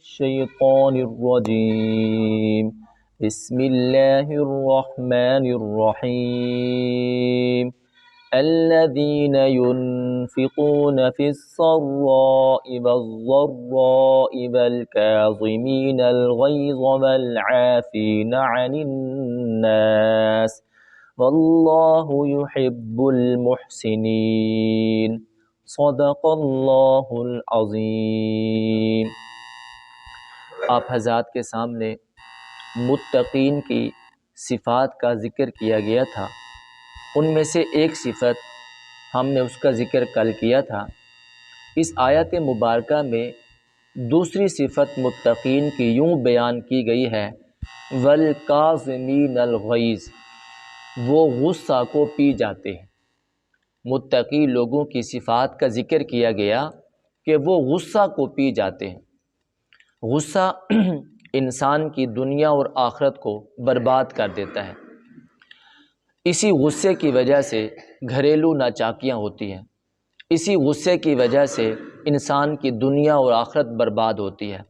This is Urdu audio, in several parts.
الشيطان الرجيم بسم الله الرحمن الرحيم الذين ينفقون في السراء والضراء والكاظمين الغيظ والعافين عن الناس واللہ یحب المحسنین صدق اللہ العظیم۔ آپ حضرات کے سامنے متقین کی صفات کا ذکر کیا گیا تھا۔ ان میں سے ایک صفت ہم نے اس کا ذکر کل کیا تھا۔ اس آیت مبارکہ میں دوسری صفت متقین کی یوں بیان کی گئی ہے والکاظمین الغیظ، وہ غصہ کو پی جاتے ہیں۔ متقی لوگوں کی صفات کا ذکر کیا گیا کہ وہ غصہ کو پی جاتے ہیں۔ غصہ انسان کی دنیا اور آخرت کو برباد کر دیتا ہے۔ اسی غصے کی وجہ سے گھریلو ناچاکیاں ہوتی ہیں، اسی غصے کی وجہ سے انسان کی دنیا اور آخرت برباد ہوتی ہے،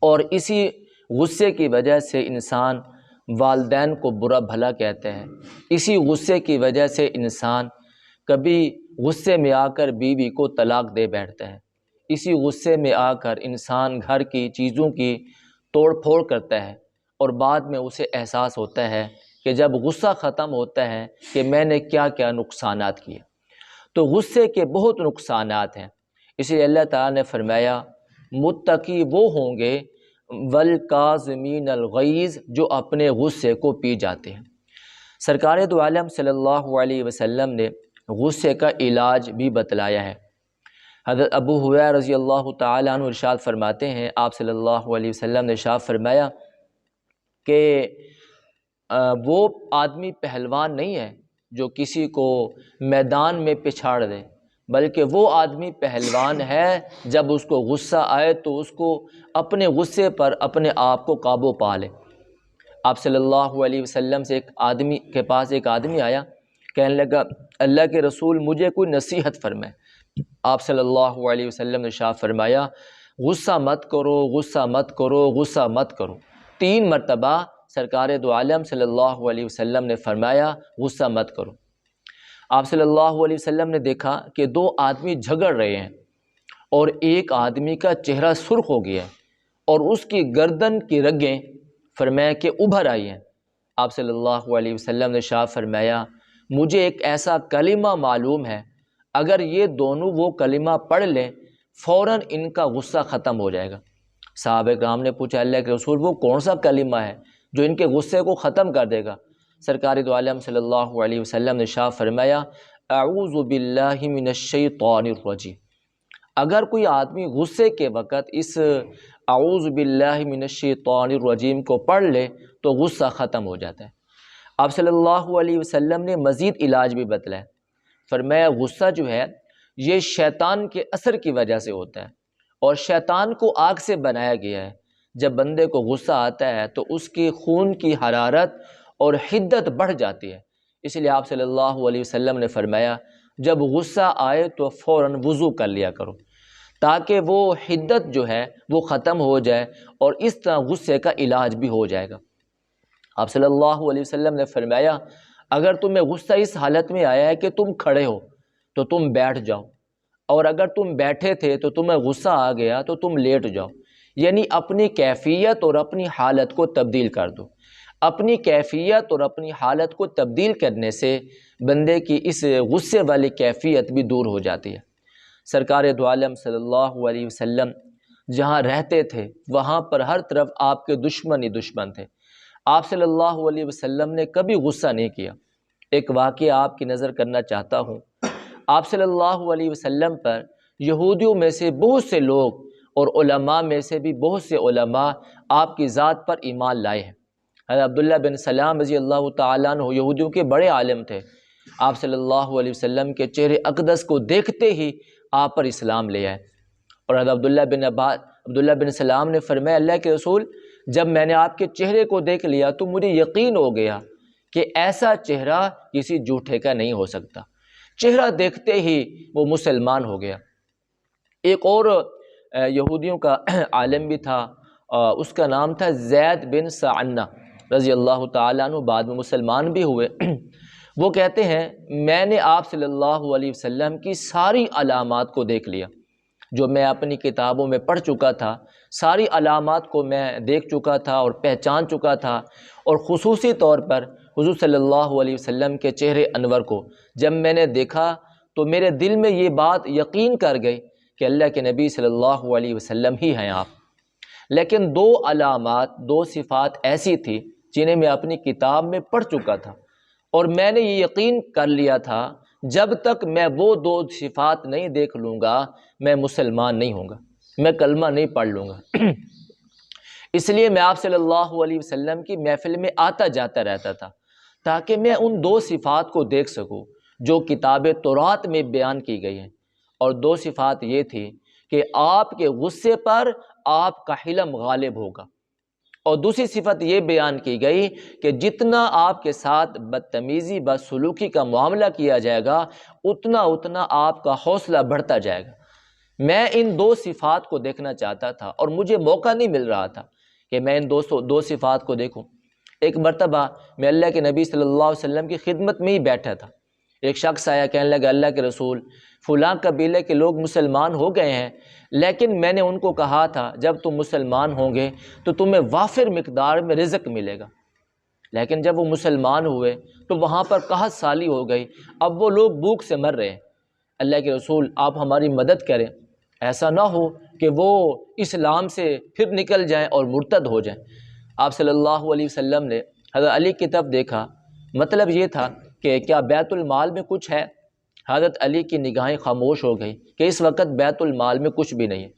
اور اسی غصے کی وجہ سے انسان والدین کو برا بھلا کہتے ہیں۔ اسی غصے کی وجہ سے انسان کبھی غصے میں آ کر بیوی کو طلاق دے بیٹھتا ہے۔ اسی غصے میں آ کر انسان گھر کی چیزوں کی توڑ پھوڑ کرتا ہے، اور بعد میں اسے احساس ہوتا ہے کہ جب غصہ ختم ہوتا ہے کہ میں نے کیا کیا نقصانات کیے۔ تو غصے کے بہت نقصانات ہیں، اس لیے اللہ تعالیٰ نے فرمایا متقی وہ ہوں گے والکاظمین الغیظ، جو اپنے غصے کو پی جاتے ہیں۔ سرکار دو عالم صلی اللہ علیہ وسلم نے غصے کا علاج بھی بتلایا ہے۔ حضرت ابو ہریرہ رضی اللہ تعالیٰ عنہ ارشاد فرماتے ہیں، آپ صلی اللہ علیہ وسلم نے ارشاد فرمایا کہ وہ آدمی پہلوان نہیں ہے جو کسی کو میدان میں پچھاڑ دے، بلکہ وہ آدمی پہلوان ہے جب اس کو غصہ آئے تو اس کو اپنے غصے پر اپنے آپ کو قابو پا لے۔ آپ صلی اللہ علیہ وسلم سے کے پاس ایک آدمی آیا، کہنے لگا اللہ کے رسول مجھے کوئی نصیحت فرمائے۔ آپ صلی اللہ علیہ وسلم نے ارشاد فرمایا غصہ مت کرو، غصہ مت کرو، غصہ مت کرو۔ 3 مرتبہ سرکار دو عالم صلی اللہ علیہ وسلم نے فرمایا غصہ مت کرو۔ آپ صلی اللہ علیہ وسلم نے دیکھا کہ 2 آدمی جھگڑ رہے ہیں، اور ایک آدمی کا چہرہ سرخ ہو گیا ہے اور اس کی گردن کی رگیں فرمایا کہ ابھر آئی ہیں۔ آپ صلی اللہ علیہ وسلم نے ارشاد فرمایا مجھے ایک ایسا کلمہ معلوم ہے، اگر یہ دونوں وہ کلمہ پڑھ لیں فوراً ان کا غصہ ختم ہو جائے گا۔ صحابہ کرام نے پوچھا اللہ کے رسول وہ کون سا کلمہ ہے جو ان کے غصے کو ختم کر دے گا؟ سرکار دو عالم صلی اللہ علیہ وسلم نے ارشاد فرمایا اعوذ باللہ من الشیطان الرجیم۔ اگر کوئی آدمی غصے کے وقت اس اعوذ باللہ من الشیطان الرجیم کو پڑھ لے تو غصہ ختم ہو جاتا ہے۔ آپ صلی اللہ علیہ وسلم نے مزید علاج بھی بتلایا، فرمایا غصہ جو ہے یہ شیطان کے اثر کی وجہ سے ہوتا ہے، اور شیطان کو آگ سے بنایا گیا ہے۔ جب بندے کو غصہ آتا ہے تو اس کی خون کی حرارت اور حدت بڑھ جاتی ہے، اس لیے آپ صلی اللہ علیہ وسلم نے فرمایا جب غصہ آئے تو فوراً وضو کر لیا کرو، تاکہ وہ حدت جو ہے وہ ختم ہو جائے، اور اس طرح غصے کا علاج بھی ہو جائے گا۔ آپ صلی اللہ علیہ وسلم نے فرمایا اگر تمہیں غصہ اس حالت میں آیا ہے کہ تم کھڑے ہو تو تم بیٹھ جاؤ، اور اگر تم بیٹھے تھے تو تمہیں غصہ آ گیا تو تم لیٹ جاؤ، یعنی اپنی کیفیت اور اپنی حالت کو تبدیل کر دو۔ اپنی کیفیت اور اپنی حالت کو تبدیل کرنے سے بندے کی اس غصے والی کیفیت بھی دور ہو جاتی ہے۔ سرکار دو عالم صلی اللہ علیہ وسلم جہاں رہتے تھے وہاں پر ہر طرف آپ کے دشمن ہی دشمن تھے۔ آپ صلی اللہ علیہ وسلم نے کبھی غصہ نہیں کیا۔ ایک واقعہ آپ کی نظر کرنا چاہتا ہوں۔ آپ صلی اللہ علیہ وسلم پر یہودیوں میں سے بہت سے لوگ اور علماء میں سے بھی بہت سے علماء آپ کی ذات پر ایمان لائے ہیں۔ حضرت عبداللہ بن سلام رضی اللہ تعالیٰ عنہ یہودیوں کے بڑے عالم تھے۔ آپ صلی اللہ علیہ وسلم کے چہرے اقدس کو دیکھتے ہی آپ پر اسلام لے آئے، اور حضرت عبداللہ بن سلام نے فرمایا اللہ کے رسول جب میں نے آپ کے چہرے کو دیکھ لیا تو مجھے یقین ہو گیا کہ ایسا چہرہ کسی جھوٹے کا نہیں ہو سکتا۔ چہرہ دیکھتے ہی وہ مسلمان ہو گیا۔ ایک اور یہودیوں کا عالم بھی تھا، اس کا نام تھا زید بن سعنہ رضی اللہ تعالیٰ عنہ، بعد میں مسلمان بھی ہوئے۔ وہ کہتے ہیں میں نے آپ صلی اللہ علیہ وسلم کی ساری علامات کو دیکھ لیا، جو میں اپنی کتابوں میں پڑھ چکا تھا، ساری علامات کو میں دیکھ چکا تھا اور پہچان چکا تھا، اور خصوصی طور پر حضور صلی اللہ علیہ وسلم کے چہرے انور کو جب میں نے دیکھا تو میرے دل میں یہ بات یقین کر گئی کہ اللہ کے نبی صلی اللہ علیہ وسلم ہی ہیں آپ۔ لیکن دو علامات، دو صفات ایسی تھی جنہیں میں اپنی کتاب میں پڑھ چکا تھا، اور میں نے یہ یقین کر لیا تھا جب تک میں وہ دو صفات نہیں دیکھ لوں گا میں مسلمان نہیں ہوں گا، میں کلمہ نہیں پڑھ لوں گا۔ اس لیے میں آپ صلی اللہ علیہ وسلم کی محفل میں آتا جاتا رہتا تھا تاکہ میں ان دو صفات کو دیکھ سکوں جو کتاب تورات میں بیان کی گئی ہیں، اور دو صفات یہ تھی کہ آپ کے غصے پر آپ کا حلم غالب ہوگا، اور دوسری صفت یہ بیان کی گئی کہ جتنا آپ کے ساتھ بدتمیزی بدسلوکی کا معاملہ کیا جائے گا اتنا آپ کا حوصلہ بڑھتا جائے گا۔ میں ان دو صفات کو دیکھنا چاہتا تھا اور مجھے موقع نہیں مل رہا تھا کہ میں ان دو صفات کو دیکھوں۔ ایک مرتبہ میں اللہ کے نبی صلی اللہ علیہ وسلم کی خدمت میں ہی بیٹھا تھا، ایک شخص آیا، کہنے لگا اللہ کے رسول فلاں قبیلے کے لوگ مسلمان ہو گئے ہیں، لیکن میں نے ان کو کہا تھا جب تم مسلمان ہوں گے تو تمہیں وافر مقدار میں رزق ملے گا، لیکن جب وہ مسلمان ہوئے تو وہاں پر قحط سالی ہو گئی، اب وہ لوگ بھوک سے مر رہے ہیں۔ اللہ کے رسول آپ ہماری مدد کریں، ایسا نہ ہو کہ وہ اسلام سے پھر نکل جائیں اور مرتد ہو جائیں۔ آپ صلی اللہ علیہ وسلم نے حضرت علی کی طرف دیکھا، مطلب یہ تھا کہ کیا بیت المال میں کچھ ہے؟ حضرت علی کی نگاہیں خاموش ہو گئی کہ اس وقت بیت المال میں کچھ بھی نہیں ہے۔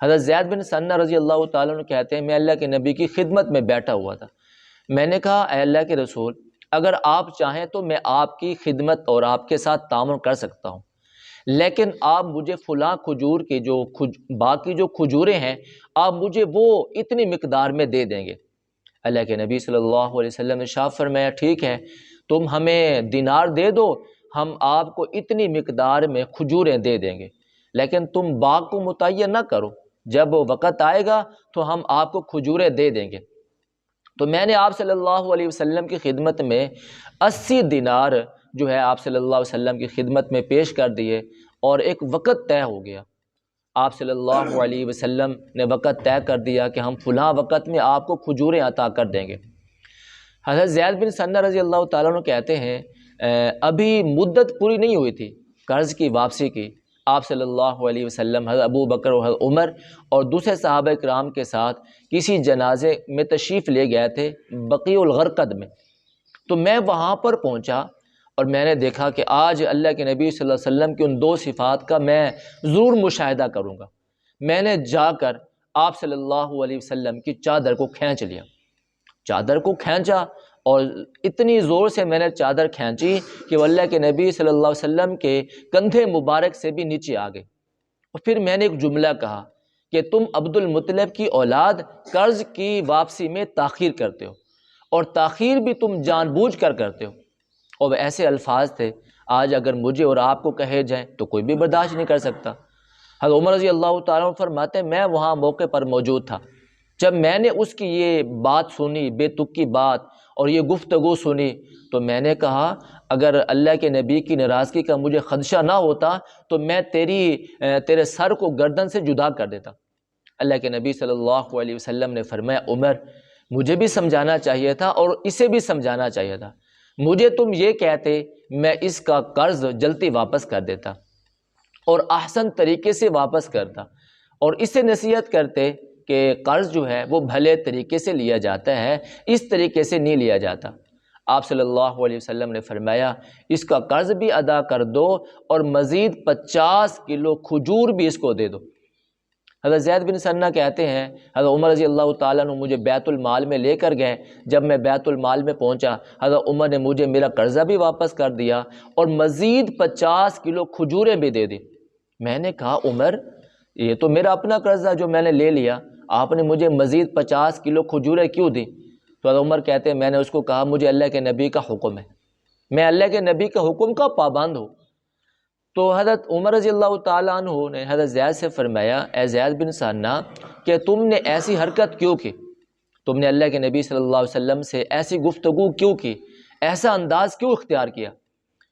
حضرت زید بن ثنہ رضی اللہ تعالیٰ عنہ کہتے ہیں میں اللہ کے نبی کی خدمت میں بیٹھا ہوا تھا، میں نے کہا اے اللہ کے رسول اگر آپ چاہیں تو میں آپ کی خدمت اور آپ کے ساتھ تعاون کر سکتا ہوں، لیکن آپ مجھے فلاں کھجور کی جو باقی جو کھجوریں ہیں آپ مجھے وہ اتنی مقدار میں دے دیں گے۔ اللہ کے نبی صلی اللہ علیہ وسلم نے ارشاد فرمایا ٹھیک ہے تم ہمیں دینار دے دو، ہم آپ کو اتنی مقدار میں کھجوریں دے دیں گے، لیکن تم باغ کو متعین نہ کرو، جب وہ وقت آئے گا تو ہم آپ کو کھجوریں دے دیں گے۔ تو میں نے آپ صلی اللہ علیہ وسلم کی خدمت میں 80 دینار جو ہے آپ صلی اللہ علیہ وسلم کی خدمت میں پیش کر دیے، اور ایک وقت طے ہو گیا۔ آپ صلی اللہ علیہ وسلم نے وقت طے کر دیا کہ ہم فلاں وقت میں آپ کو کھجوریں عطا کر دیں گے۔ حضرت زید بن ثنہ رضی اللہ تعالیٰ عنہ کہتے ہیں ابھی مدت پوری نہیں ہوئی تھی قرض کی واپسی کی، آپ صلی اللہ علیہ وسلم حضرت ابو بکر اور حضرت عمر اور دوسرے صحابہ کرام کے ساتھ کسی جنازے میں تشریف لے گئے تھے بقیع الغرقد میں۔ تو میں وہاں پر پہنچا اور میں نے دیکھا کہ آج اللہ کے نبی صلی اللہ علیہ وسلم کی ان دو صفات کا میں ضرور مشاہدہ کروں گا۔ میں نے جا کر آپ صلی اللہ علیہ وسلم کی چادر کو کھینچ لیا، چادر کو کھینچا، اور اتنی زور سے میں نے چادر کھینچی کہ وہ اللہ کے نبی صلی اللہ علیہ وسلم کے کندھے مبارک سے بھی نیچے آ گئے۔ اور پھر میں نے ایک جملہ کہا کہ تم عبد المطلب کی اولاد قرض کی واپسی میں تاخیر کرتے ہو، اور تاخیر بھی تم جان بوجھ کر کرتے ہو۔ اور ایسے الفاظ تھے آج اگر مجھے اور آپ کو کہے جائیں تو کوئی بھی برداشت نہیں کر سکتا۔ حضرت عمر رضی اللہ تعالیٰ عنہ فرماتے ہیں میں وہاں موقع پر موجود تھا، جب میں نے اس کی یہ بات سنی، بے تک کی بات اور یہ گفتگو سنی، تو میں نے کہا اگر اللہ کے نبی کی ناراضگی کا مجھے خدشہ نہ ہوتا تو میں تیرے سر کو گردن سے جدا کر دیتا۔ اللہ کے نبی صلی اللہ علیہ وسلم نے فرمایا عمر مجھے بھی سمجھانا چاہیے تھا اور اسے بھی سمجھانا چاہیے تھا، مجھے تم یہ کہتے میں اس کا قرض جلدی واپس کر دیتا اور احسن طریقے سے واپس کرتا، اور اسے نصیحت کرتے کہ قرض جو ہے وہ بھلے طریقے سے لیا جاتا ہے، اس طریقے سے نہیں لیا جاتا۔ آپ صلی اللہ علیہ وسلم نے فرمایا اس کا قرض بھی ادا کر دو اور مزید 50 کلو کھجور بھی اس کو دے دو۔ حضرت زید بن ثنہ کہتے ہیں حضرت عمر رضی اللہ تعالیٰ عنہ مجھے بیت المال میں لے کر گئے، جب میں بیت المال میں پہنچا حضرت عمر نے مجھے میرا قرضہ بھی واپس کر دیا اور مزید 50 کلو کھجوریں بھی دے دی۔ میں نے کہا عمر یہ تو میرا اپنا قرضہ جو میں نے لے لیا، آپ نے مجھے مزید 50 کلو کھجوریں کیوں دی؟ تو حضرت عمر کہتے ہیں میں نے اس کو کہا مجھے اللہ کے نبی کا حکم ہے، میں اللہ کے نبی کے حکم کا پابند ہوں، تو حضرت عمر رضی اللہ تعالیٰ عنہ نے حضرت زید سے فرمایا، اے زید بن ثانیہ کہ تم نے ایسی حرکت کیوں کی، تم نے اللہ کے نبی صلی اللہ علیہ وسلم سے ایسی گفتگو کیوں کی، ایسا انداز کیوں اختیار کیا؟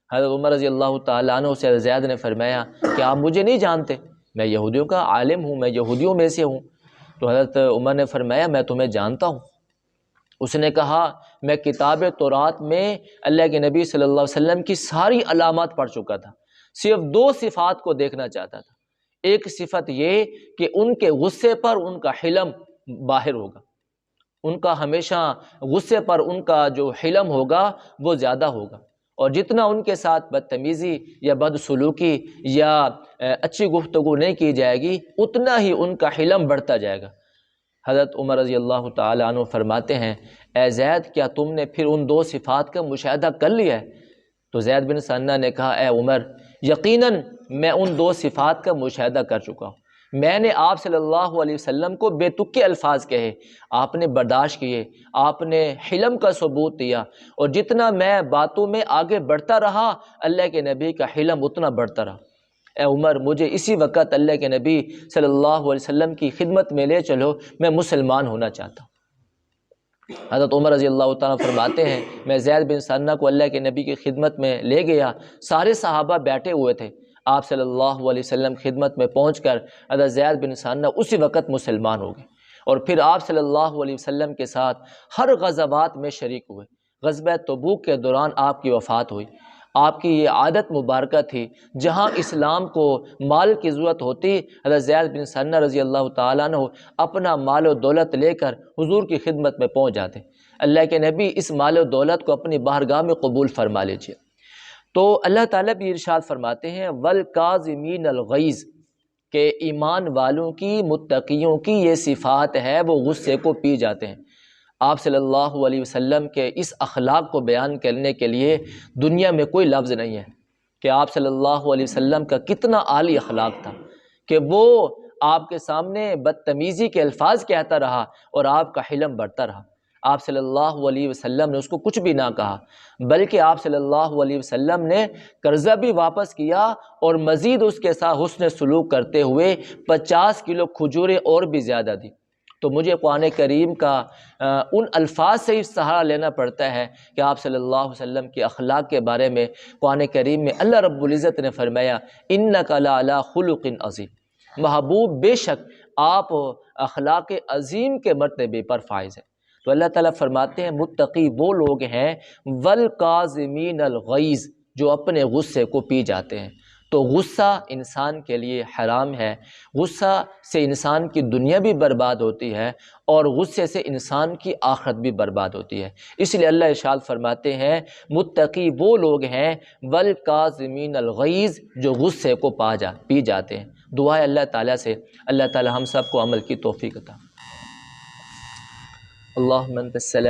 حضرت عمر رضی اللہ تعالیٰ عنہ سے حضرت زید نے فرمایا کہ آپ مجھے نہیں جانتے، میں یہودیوں کا عالم ہوں، میں یہودیوں میں سے ہوں۔ تو حضرت عمر نے فرمایا میں تمہیں جانتا ہوں۔ اس نے کہا میں کتاب تورات میں اللہ کے نبی صلی اللہ علیہ وسلم کی ساری علامات پڑھ چکا تھا، صرف 2 صفات کو دیکھنا چاہتا تھا۔ ایک صفت یہ کہ ان کے غصے پر ان کا حلم باہر ہوگا، ان کا ہمیشہ غصے پر ان کا جو حلم ہوگا وہ زیادہ ہوگا، اور جتنا ان کے ساتھ بدتمیزی یا بدسلوکی یا اچھی گفتگو نہیں کی جائے گی اتنا ہی ان کا حلم بڑھتا جائے گا۔ حضرت عمر رضی اللہ تعالیٰ عنہ فرماتے ہیں اے زید کیا تم نے پھر ان 2 صفات کا مشاہدہ کر لیا ہے؟ تو زید بن ثانیہ نے کہا اے عمر یقیناً میں ان 2 صفات کا مشاہدہ کر چکا ہوں، میں نے آپ صلی اللہ علیہ وسلم کو بے تکے الفاظ کہے، آپ نے برداشت کیے، آپ نے حلم کا ثبوت دیا، اور جتنا میں باتوں میں آگے بڑھتا رہا اللہ کے نبی کا حلم اتنا بڑھتا رہا۔ اے عمر مجھے اسی وقت اللہ کے نبی صلی اللہ علیہ وسلم کی خدمت میں لے چلو، میں مسلمان ہونا چاہتا ہوں۔ حضرت عمر رضی اللہ تعالیٰ فرماتے ہیں میں زید بن ثانیہ کو اللہ کے نبی کی خدمت میں لے گیا، سارے صحابہ بیٹھے ہوئے تھے، آپ صلی اللہ علیہ وسلم خدمت میں پہنچ کر حضرت زید بن ثانیہ اسی وقت مسلمان ہو گئے، اور پھر آپ صلی اللہ علیہ وسلم کے ساتھ ہر غزوات میں شریک ہوئے۔ غزوہ تبوک کے دوران آپ کی وفات ہوئی۔ آپ کی یہ عادت مبارکہ تھی، جہاں اسلام کو مال کی ضرورت ہوتی حضرت زید بن ثانیہ رضی اللہ تعالیٰ عنہ اپنا مال و دولت لے کر حضور کی خدمت میں پہنچ جاتے، اللہ کے نبی اس مال و دولت کو اپنی بارگاہ میں قبول فرما لیجیے۔ تو اللہ تعالیٰ بھی ارشاد فرماتے ہیں وَالْكَاظِمِينَ الْغَيْظَ کہ ایمان والوں کی، متقیوں کی یہ صفات ہے، وہ غصے کو پی جاتے ہیں۔ آپ صلی اللہ علیہ وسلم کے اس اخلاق کو بیان کرنے کے لیے دنیا میں کوئی لفظ نہیں ہے کہ آپ صلی اللہ علیہ وسلم کا کتنا عالی اخلاق تھا کہ وہ آپ کے سامنے بدتمیزی کے الفاظ کہتا رہا اور آپ کا حلم بڑھتا رہا۔ آپ صلی اللہ علیہ وسلم نے اس کو کچھ بھی نہ کہا، بلکہ آپ صلی اللہ علیہ وسلم نے قرضہ بھی واپس کیا اور مزید اس کے ساتھ حسن سلوک کرتے ہوئے 50 کلو کھجوریں اور بھی زیادہ دی۔ تو مجھے قرآن کریم کا ان الفاظ سے ہی سہارا لینا پڑتا ہے کہ آپ صلی اللہ علیہ وسلم کے اخلاق کے بارے میں قرآن کریم میں اللہ رب العزت نے فرمایا اِنَّكَ لَعَلَىٰ خُلُقٍ عَظِيمٍ، محبوب بے شک آپ اخلاق عظیم کے مرتبے پر فائز ہیں۔ تو اللہ تعالیٰ فرماتے ہیں متقی وہ لوگ ہیں وَالْكَاظِمِينَ الْغَيْظَ جو اپنے غصے کو پی جاتے ہیں۔ تو غصہ انسان کے لیے حرام ہے، غصہ سے انسان کی دنیا بھی برباد ہوتی ہے اور غصے سے انسان کی آخرت بھی برباد ہوتی ہے۔ اس لیے اللہ ارشاد فرماتے ہیں متقی وہ لوگ ہیں وَالْكَاظِمِينَ الْغَيْظَ جو غصے کو پی جاتے ہیں۔ دعا ہے اللہ تعالیٰ سے اللہ تعالیٰ ہم سب کو عمل کی توفیق عطا۔ اللہم انت السلام